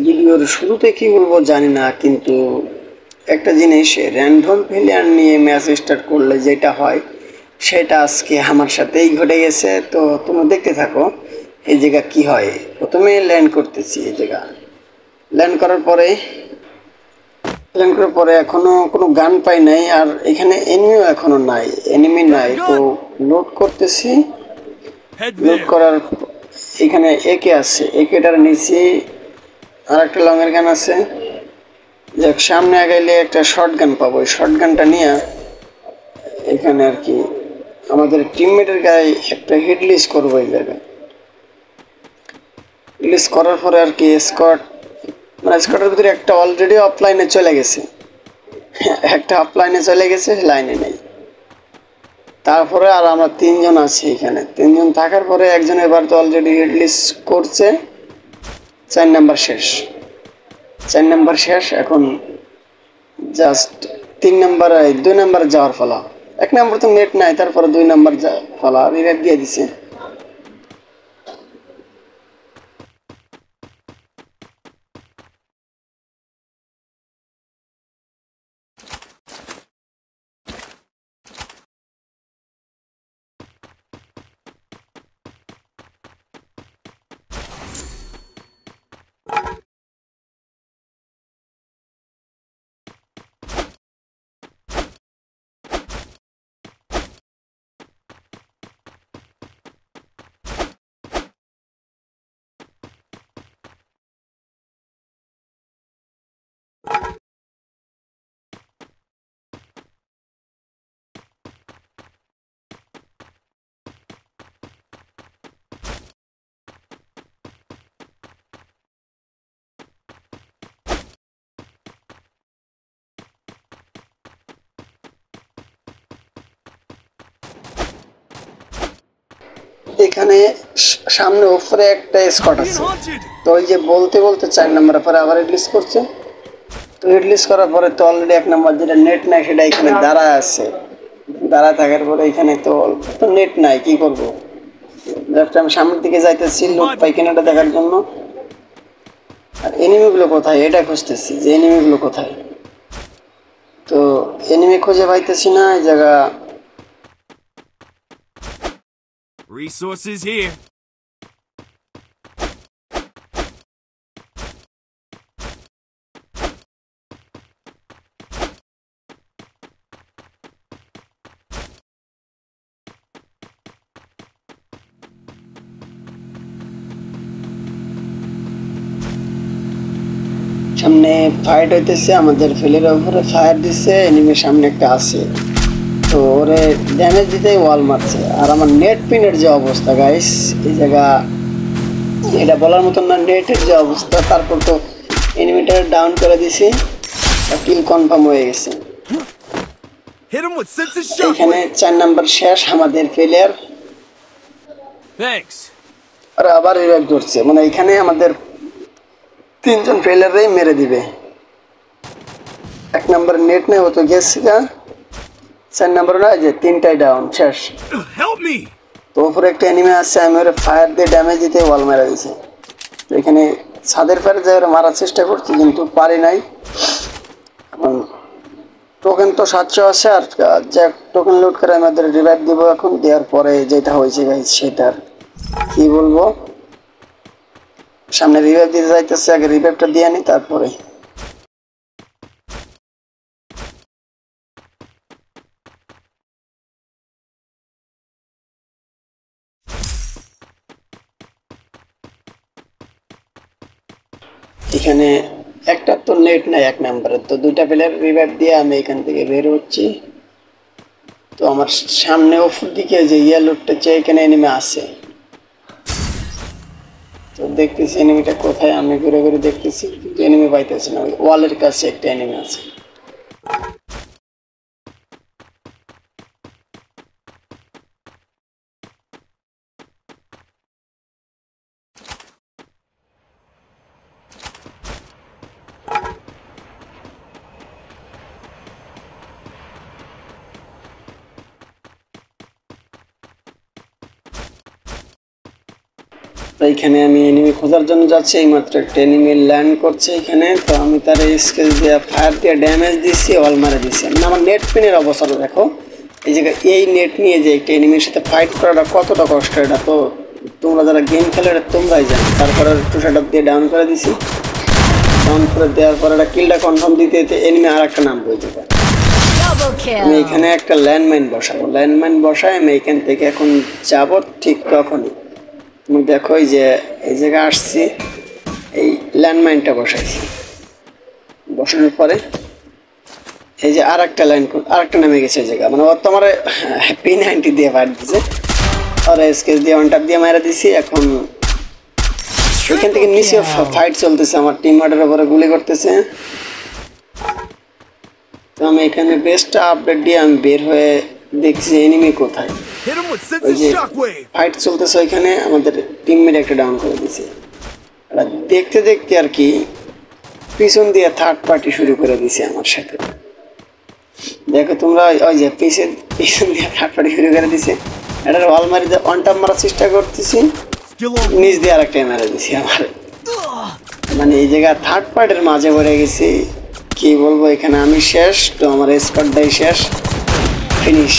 ভিডিওর শুরুতে কি বলবো জানি না, কিন্তু একটা জিনিস র্যান্ডম প্লেয়ার নিয়ে ম্যাচ স্টার্ট করলে যেটা হয় সেটা আজকে আমার সাথেই ঘটে গেছে। তো তোমরা দেখতে থাকো এই জায়গা কি হয়। প্রথমে ল্যান্ড করতেছি, এই জায়গা ল্যান্ড করার পরে এখনো কোনো গান পাই নাই, আর এখানে এনিমিও এখনো নাই, এনিমি নাই। তো লোড করতেছি, লোড করার এখানে একে আছে, একেটার নিচে আর একটা লংয়ের গান আছে। যাক, সামনে আগাইলে একটা শর্ট গান পাবো, ওই শর্ট গানটা নিয়ে এখানে আর কি আমাদের টিমমেটের গায়ে একটা হিট লিস্ট করবো। এই জায়গায় লিস্ট করার পরে আর কি স্কোয়াড, মানে স্কোয়াডের ভিতরে একটা অলরেডি অফলাইনে চলে গেছে, একটা অফলাইনে চলে গেছে, লাইনে নেই। তারপরে আর আমরা তিনজন আছি এখানে। তিনজন থাকার পরে একজন এবার তো অলরেডি হিট লিস্ট করছে। 4 নাম্বার শেষ, 4 নাম্বার শেষ। এখন জাস্ট 3 নাম্বার 2 নাম্বার যাওয়ার ফলা। 1 নাম্বার তো নেট নাই, তারপরে 2 নাম্বার ফলা রিভাইভ দিয়ে দিছে। এখানে সামনে উপরে একটা স্কট আছে। তো ওই যে বলতে বলতে 4 নাম্বারের পরে আবার রিলিজ করছে। তো রিলিজ করার পরে তো অলরেডি 1 নাম্বার যেটা নেট নাই সেটা এখানে দাঁড়ায় আছে। দাঁড়ায় থাকার পরে এখানে তো নেট নাই, কি করব? জাস্ট আমি সামনের দিকে যাইতেছি লোক পাই কিনাটা দেখার জন্য। আর এনিমিগুলো কোথায় এটা খুঁজতেছি, যে এনিমিগুলো কোথায়। তো এনিমি খুঁজে পাইতেছি না। এই জায়গা resources here. সামনে ফাইট হইতেছে, আমাদের ফিলের উপরে ফায়ার দিচ্ছে, এনিমির সামনে একটা আছে। তো ওরে ড্যামেজ দিতে ওয়াল মারছে। আর আমার নেট পিনের যে অবস্থা গাইস, এই জায়গা এটা বলার মতন না, নেটের যে অবস্থা। তারপর তো এনিমিটার ডাউন করে দিছি, কিল কনফার্ম হয়ে গেছে। এখানে 4 নাম্বার শেষ আমাদের প্লেয়ার। আর আবার রিভাইভ করছে, মানে এখানে আমাদের 3জন প্লেয়ারই মেরে দিবে। 1 নাম্বার নেট নেই, ও তো গেছে গা। 4 নাম্বার না, যে 3টাই ডাউন শেষ। তো উপরে একটা এনিমি আছে, আমি ওরা ফায়ার দিয়ে ড্যামেজ দিতে ওয়াল মেরে দিয়েছে। তো এখানে ছাদের পারে যাই ওরা মারার চেষ্টা করছি, কিন্তু পারি নাই। এখন টোকেন তো 700 আছে, আর যে টোকেন লুট করে আমাদের রিভাইভ দিব। এখন দেওয়ার পরে যেটা হয়েছে গাইজ, সেটার কি বলবো। সামনে রিভাইভ দিতে যাইতেছে, আগে রিভাইভটা দিয়ে আনি তারপরে। এখানে একটা তো নেট নাই 1 নাম্বারে। তো 2টা প্লেয়ার রিভাইভ দিয়ে আমি এখান থেকে বের হচ্ছি। তো আমার সামনে উপর দিকে যে ইয়েলোটা চেয়ে এখানে এনিমি আছে। তো দেখতেছি এনিমিটা কোথায়, আমি ঘুরে ঘুরে দেখতেছি, কিন্তু এনিমি পাইতেছি না। ওই ওয়ালের কাছে একটা এনিমি আছে। এইখানে আমি এনিমি খোঁজার জন্য যাচ্ছি, এইমাত্র একটা এনিমি ল্যান্ড করছে এখানে। তো আমি তার স্কেল দিয়ে ফায়ার দিয়ে ড্যামেজ দিচ্ছি, অল মারে দিচ্ছি। মানে আমার নেট পিনের অবস্থা দেখো, এই জায়গায় এই নেট নিয়ে যে একটা এনিমির সাথে ফাইট করাটা কতটা কষ্ট, এটা তো তোমরা যারা গেম খেলে এটা তোমরাই জানো। তারপরে একটু সেটা দিয়ে ডাউন করে দিছি, ডাউন করে দেওয়ার পরে একটা কিলটা কনফার্ম দিতে দিতে এনিমি আর একটা নাম বই দেবে। আমি এখানে একটা ল্যান্ডমাইন বসাবো, ল্যান্ডমাইন বসাই আমি এখান থেকে এখন যাব ঠিক তখনই তুমি দেখো এই যে এই জায়গায় আসছি, এই ল্যান্ডমাইনটা বসাইছি, বসানোর পরে এই যে আর একটা নেমে গেছে এই জায়গা, মানে ও তো আমার P90 দিয়ে ফায়ার দিছে আর স্কেচ দিয়ে ওয়ান ট্যাপ দিয়ে মারা দিছি। এখন এখান থেকে নিচে ফাইট চলতেছে, আমার টিমমেটের উপরে গুলি করতেছে। তো আমি এখানে বেস্ট আপডেট দিয়ে আমি বের হয়ে দেখছি এনিমি কোথায়, ওই যে ফাইট চলতেছে ওইখানে আমাদের টিমমেট একটা ডাউন করে দিছে। দেখতে দেখতে আর কি পিছন দিয়ে থার্ড পার্টি শুরু করে দিছে আমার সাথে। দেখো তোমরা ওই যে পিছন দিয়ে থার্ড পার্টি শুরু করে দিছে, এটার ওয়াল মারি ওয়ান টাপ মারার চেষ্টা করতেছি, নিচ দিয়ে আরেকটা মেরে দিছি আমার। মানে এই জায়গায় থার্ড পার্টির মাঝে পড়ে গেছি, কি বলবো, এখানে আমি শেষ, তো আমার স্কোয়াডটাই শেষ, ফিনিশ।